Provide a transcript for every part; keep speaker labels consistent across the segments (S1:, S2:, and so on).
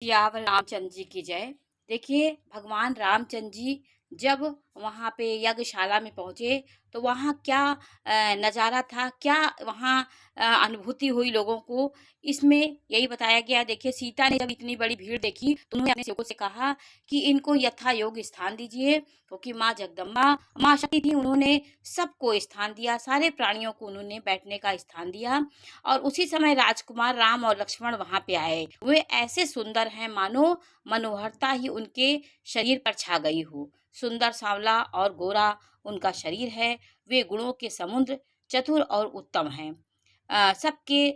S1: सियावर रामचंद्र जी की जय। देखिए, भगवान रामचंद्र जी जब वहाँ पे यज्ञशाला में पहुँचे तो वहाँ क्या नज़ारा था, क्या वहाँ अनुभूति हुई लोगों को, इसमें यही बताया गया है। देखिए, सीता ने जब इतनी बड़ी भीड़ देखी तो उन्होंने अपने सेवकों से कहा कि इनको यथा योग्य स्थान दीजिए, क्योंकि माँ जगदम्बा माँ शक्ति थी। उन्होंने सबको स्थान दिया, सारे प्राणियों को उन्होंने बैठने का स्थान दिया। और उसी समय राजकुमार राम और लक्ष्मण वहां पे आए। वे ऐसे सुंदर हैं मानो मनोहरता ही उनके शरीर पर छा गई हो। सुंदर सांवला और गोरा उनका शरीर है। वे गुणों के समुद्र, चतुर और उत्तम हैं। सबके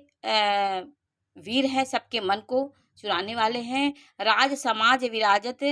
S1: वीर है, सबके मन को चुराने वाले हैं। राज समाज विराजत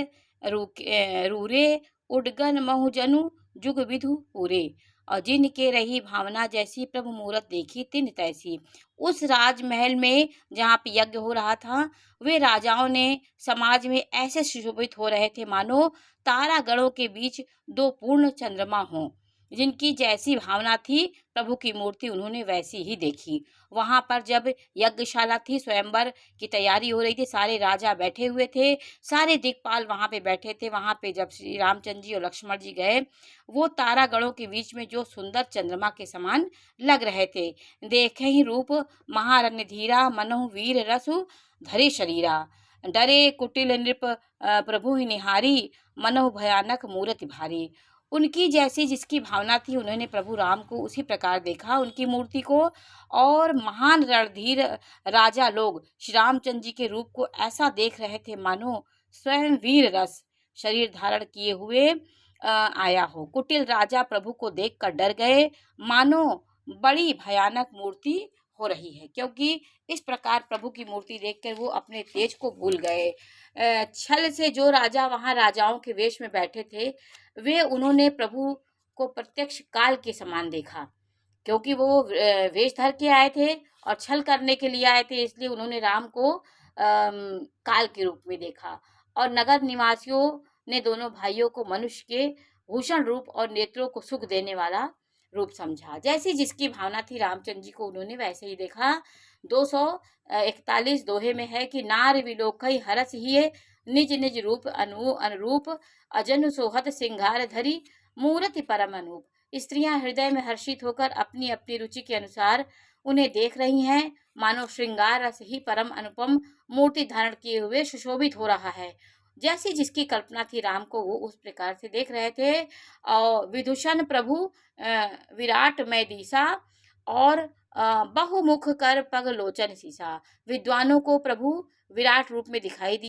S1: रूरे, उडगन महुजनु जुग विधु पूरे। और जिनके रही भावना जैसी, प्रभु मूरत देखी तिन तैसी। उस राजमहल में जहाँ पे यज्ञ हो रहा था, वे राजाओं ने समाज में ऐसे सुशोभित हो रहे थे मानो तारा गणों के बीच दो पूर्ण चंद्रमा हों। जिनकी जैसी भावना थी, प्रभु की मूर्ति उन्होंने वैसी ही देखी। वहां पर जब यज्ञशाला थी, स्वयंवर की तैयारी हो रही थी, सारे राजा बैठे हुए थे, सारे दिक्पाल वहां पे बैठे थे। वहां पे जब श्री रामचंद्र जी और लक्ष्मण जी गए, वो तारागणों के बीच में जो सुंदर चंद्रमा के समान लग रहे थे। देखे ही रूप महारण्य धीरा, मनहु वीर रसु धरे शरीरा। डरे कुटिल नृप प्रभु ही निहारी, मनहु भयानक मूरति भारी। उनकी जैसी जिसकी भावना थी, उन्होंने प्रभु राम को उसी प्रकार देखा, उनकी मूर्ति को। और महान रणधीर राजा लोग श्री रामचंद्र जी के रूप को ऐसा देख रहे थे मानो स्वयं वीर रस शरीर धारण किए हुए आया हो। कुटिल राजा प्रभु को देखकर डर गए, मानो बड़ी भयानक मूर्ति हो रही है, क्योंकि इस प्रकार प्रभु की मूर्ति देखकर वो अपने तेज को भूल गए। छल से जो राजा वहां राजाओं के वेश में बैठे थे, वे उन्होंने प्रभु को प्रत्यक्ष काल के समान देखा, क्योंकि वो वेश धर के आए थे और छल करने के लिए आए थे, इसलिए उन्होंने राम को काल के रूप में देखा। और नगर निवासियों ने दोनों भाइयों को मनुष्य के भूषण रूप और नेत्रों को सुख देने वाला रूप समझा। जैसी जिसकी भावना थी, रामचंद्र जी को उन्होंने वैसे ही देखा। 241 दोहे में है कि नार विलोकई हरस हिये, निज निज रूप अनुरूप, अजनु सोहत सिंगार धरी, मूर्ति परम अनूप। स्त्रियां हृदय में हर्षित होकर अपनी अपनी रुचि के अनुसार उन्हें देख रही हैं, मानो श्रृंगार रस ही परम अनुपम मूर्ति धारण किए हुए सुशोभित हो रहा है। जैसी जिसकी कल्पना थी, राम को वो उस प्रकार से देख रहे थे। और विदूषण प्रभु विराट मय दिशा, और बहुमुख कर पग लोचन सीसा। विद्वानों को प्रभु विराट रूप में दिखाई दी।